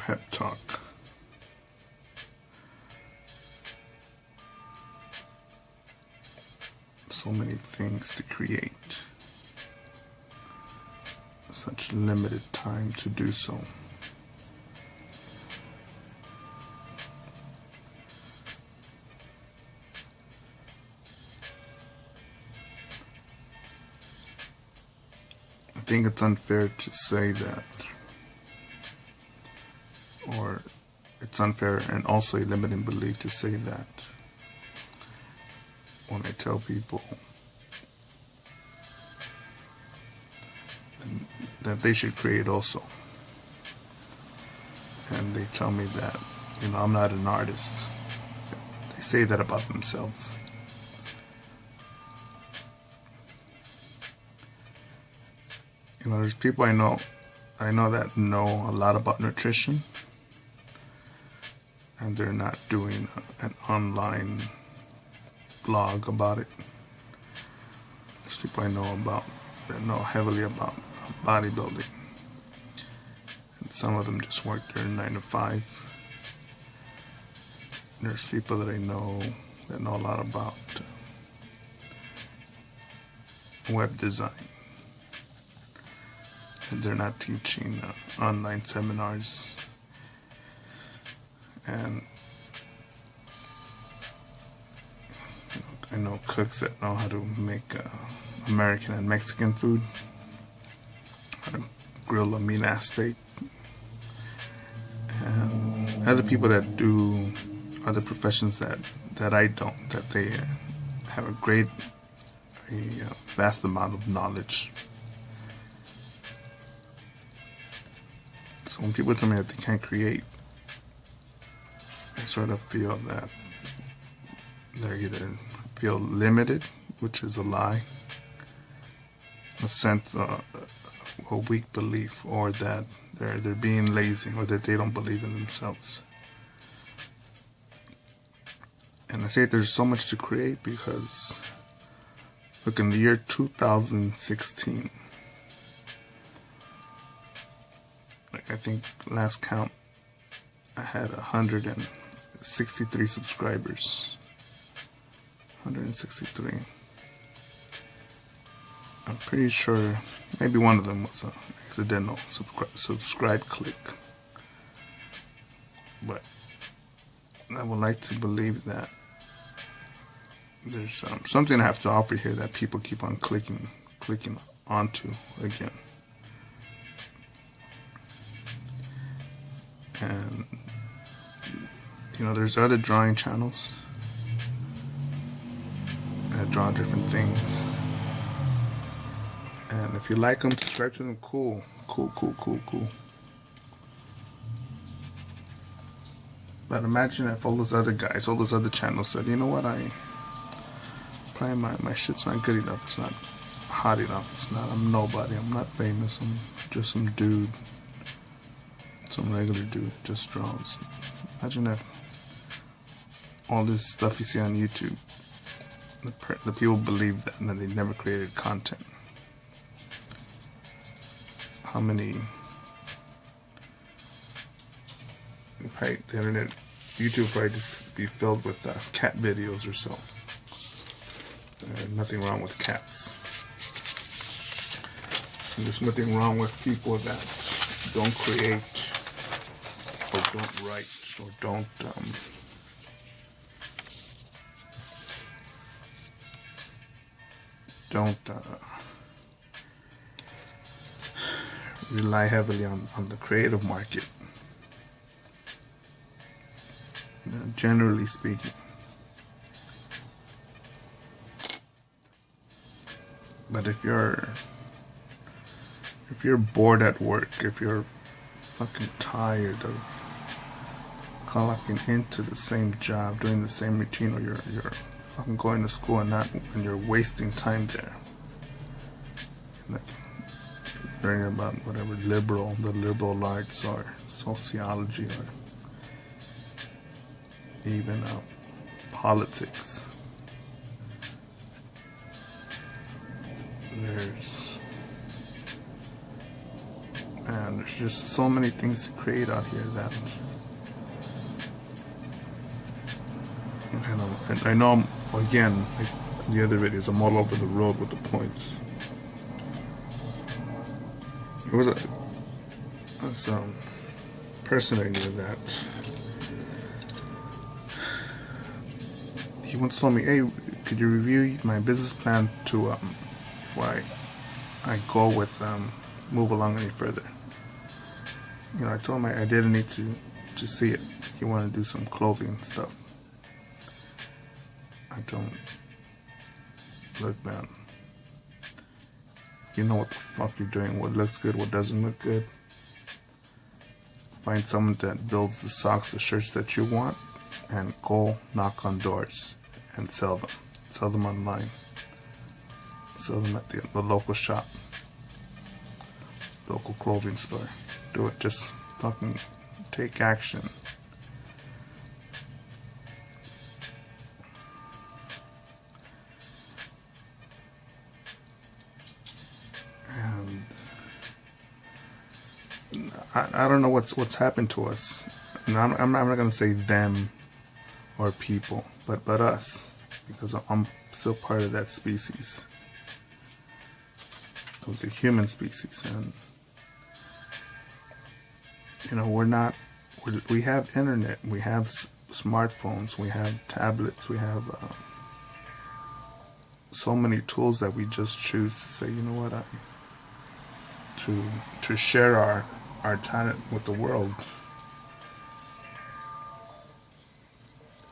Pep Talk. So many things to create. Such limited time to do so. I think it's unfair to say that, or it's unfair and also a limiting belief to say that when I tell people that they should create also, and they tell me that, I'm not an artist. They say that about themselves. There's people I know that know a lot about nutrition, and they're not doing an online blog about it. There's people I know about that know heavily about bodybuilding, and some of them just work their 9 to 5. There's people that I know that know a lot about web design, and they're not teaching online seminars. And I know cooks that know how to make American and Mexican food, how to grill a meat-ass steak, and other people that do other professions that I don't, that they have a vast amount of knowledge. So when people tell me that they can't create, I sort of feel that they either feel limited, which is a lie, a sense a weak belief, or that they're being lazy, or that they don't believe in themselves. And I say there's so much to create because, look, in the year 2016, I think last count, I had 163 subscribers. 163. I'm pretty sure maybe one of them was an accidental subscribe click. But I would like to believe that there's something I have to offer here that people keep on clicking onto again. And there's other drawing channels that draw different things, and if you like them, subscribe to them. Cool. But imagine if all those other guys, all those other channels said, you know what, probably my shit's not good enough, it's not hot enough, I'm nobody, I'm not famous, I'm just some dude, some regular dude, just draws. Imagine if all this stuff you see on YouTube, the people believe that, and that they never created content. How many, the internet, YouTube probably just be filled with cat videos or so. Nothing wrong with cats. And there's nothing wrong with people that don't create, or don't write, or don't rely heavily on the creative market, generally speaking. But if you're bored at work, if you're fucking tired of clocking into the same job, doing the same routine, or you're fucking going to school and you're wasting time there, like learning about whatever the liberal arts, or sociology, or even politics. And there's just so many things to create out here that, and I know again, like the other videos, I'm all over the road with the points. There was a person I knew that he once told me, "Hey, could you review my business plan to before I go with move along any further?" You know, I told him I didn't need to see it. He wanted to do some clothing stuff. I told him, "Look, man, you know what the fuck you're doing, what looks good, what doesn't look good. Find someone that builds the socks, the shirts that you want, and go knock on doors and sell them. Sell them online. Sell them at the local shop, local clothing store. Do it. Just fucking take action." I don't know what's happened to us, and I'm not gonna say them or people, but us, because I'm still part of that species, of the human species, and you know we have internet, we have smartphones, we have tablets, we have so many tools that we just choose to say, you know what, to share our talent with the world.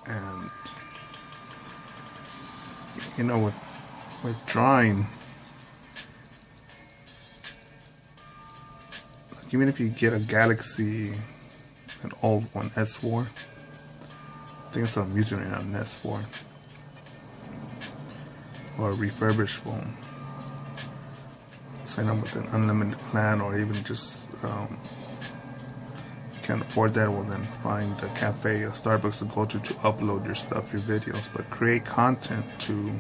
And you know, with drawing, like, even if you get a Galaxy, an old one, S4, I think that's what I'm using right now, an S4, or a refurbished phone, sign up with an unlimited plan, or even just can't afford that, well then find a cafe, a Starbucks to go to upload your stuff, your videos, but create content to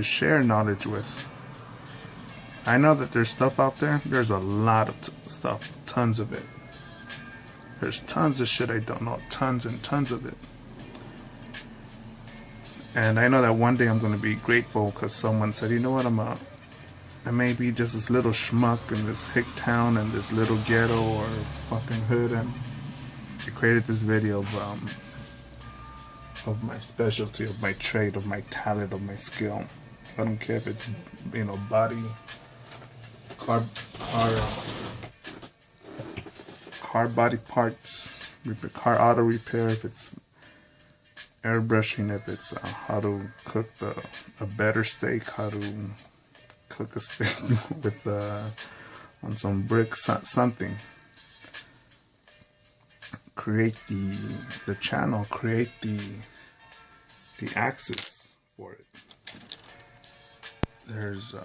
share knowledge with. I know that there's stuff out there. There's a lot of stuff, tons of it. There's tons of shit I don't know, tons and tons of it. And I know that one day I'm going to be grateful because someone said, you know what, I may be just this little schmuck in this hick town and this little ghetto or fucking hood, and I created this video of my specialty, of my trade, of my talent, of my skill. I don't care if it's, you know, body, car body parts, car auto repair, if it's airbrushing, if it's how to cook a better steak, how to cook a steak with on some brick, something. Create the channel, create the access for it. There's I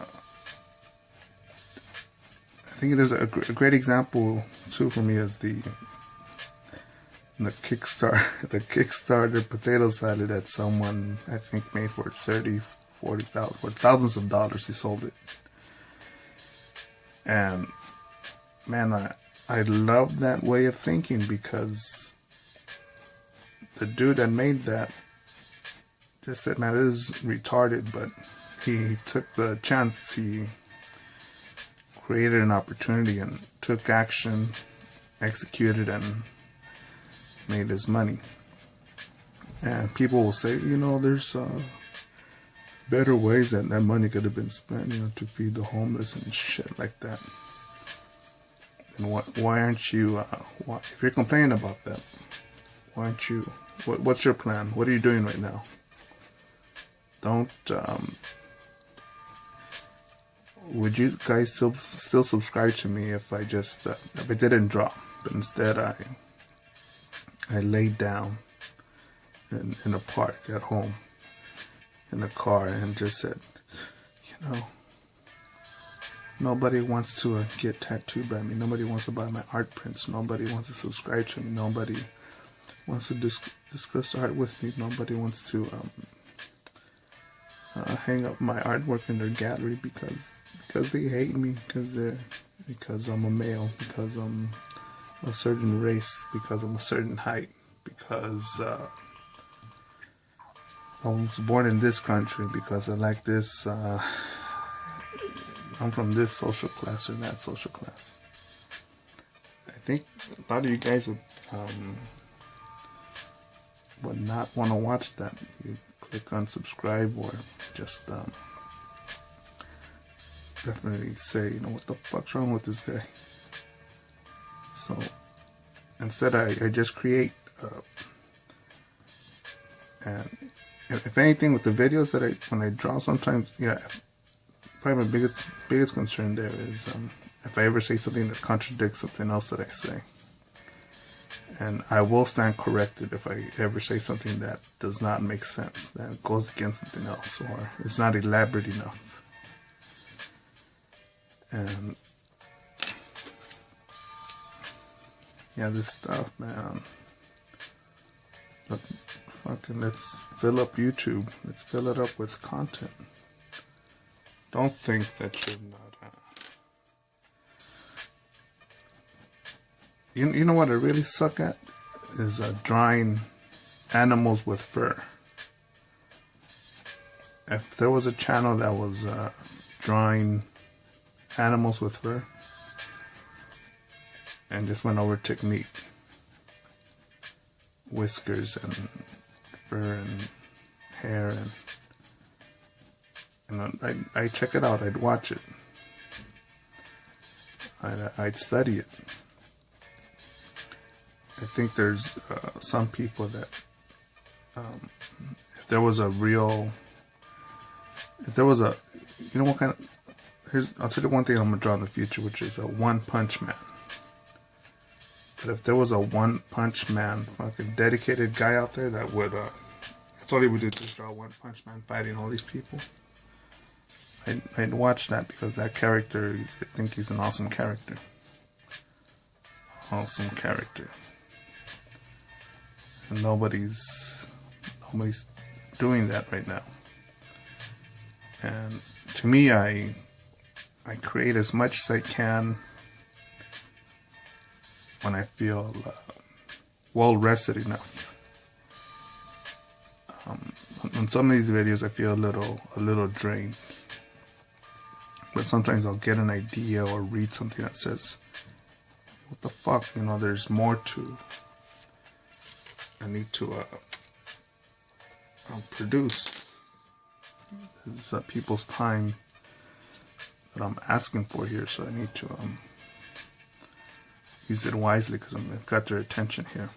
think there's a great example too for me is the Kickstarter potato salad that someone, I think, made for $30,000-$40,000, for thousands of dollars. He sold it, and man, I love that way of thinking, because the dude that made that just said, man, this is retarded, but he took the chance. He created an opportunity and took action, executed, and made his money. And people will say, you know, there's better ways that money could have been spent, you know, to feed the homeless and shit like that. And why aren't you, if you're complaining about that, why aren't you, what's your plan? What are you doing right now? Don't, would you guys still subscribe to me if I just, if I didn't drop, but instead I laid down in a park at home, in a car, and just said, you know, nobody wants to get tattooed by me. Nobody wants to buy my art prints. Nobody wants to subscribe to me. Nobody wants to discuss art with me. Nobody wants to hang up my artwork in their gallery because they hate me, because I'm a male, because I'm a certain race, because I'm a certain height, because I was born in this country, because I like this, I'm from this social class or that social class. I think a lot of you guys would not want to watch that. You click on subscribe, or just definitely say, you know, what the fuck's wrong with this guy? So instead I just create, and if anything with the videos that when I draw, sometimes, yeah, probably my biggest concern there is if I ever say something that contradicts something else that I say. And I will stand corrected if I ever say something that does not make sense, that goes against something else, or it's not elaborate enough. And yeah, this stuff, man. Look, fucking, let's fill up YouTube. Let's fill it up with content. Don't think that you're not. You know what I really suck at is drawing animals with fur. If there was a channel that was drawing animals with fur and just went over technique, whiskers and fur and hair, and I'd check it out. I'd watch it. I'd study it. I think there's some people that if there was a, you know what kind of, I'll tell you one thing I'm going to draw in the future, which is a One Punch Man. But if there was a One Punch Man, fucking dedicated guy out there that would, that's all he would do, just draw One Punch Man fighting all these people, I'd watch that, because that character, I think he's an awesome character. Awesome character. And nobody's doing that right now. And to me, I create as much as I can when I feel well rested enough. On some of these videos, I feel a little drained, but sometimes I'll get an idea or read something that says, "What the fuck? You know, there's more to. I need to produce. This is people's time that I'm asking for here, so I need to use it wisely, because I've got their attention here."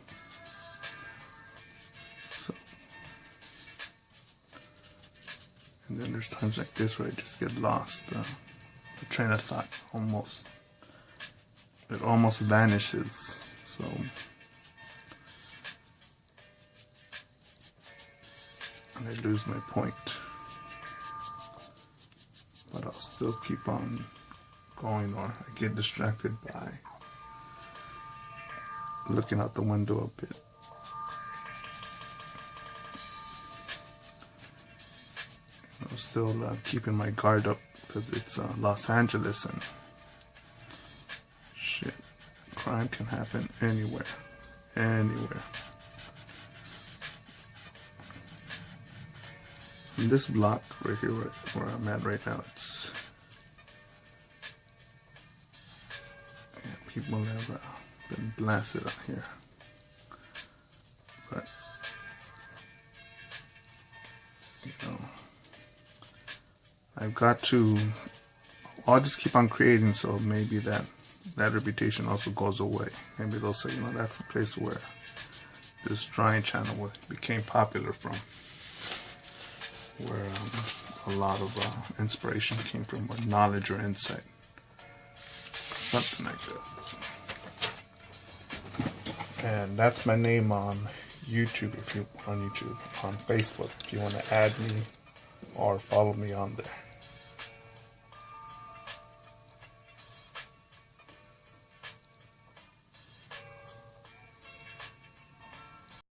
So, and then there's times like this where I just get lost. The train of thought almost vanishes. So. And I lose my point, but I'll still keep on going, or I get distracted by looking out the window a bit. I'm still keeping my guard up, because it's Los Angeles, and shit, crime can happen anywhere. In this block right here, where I'm at right now, it's, yeah, people have been blasted out here. But, you know, I'll just keep on creating, so maybe that reputation also goes away. Maybe they'll say, you know, that's the place where this drawing channel became popular from, where a lot of inspiration came from, or knowledge or insight, something like that. And that's my name on YouTube, on Facebook, if you want to add me or follow me on there.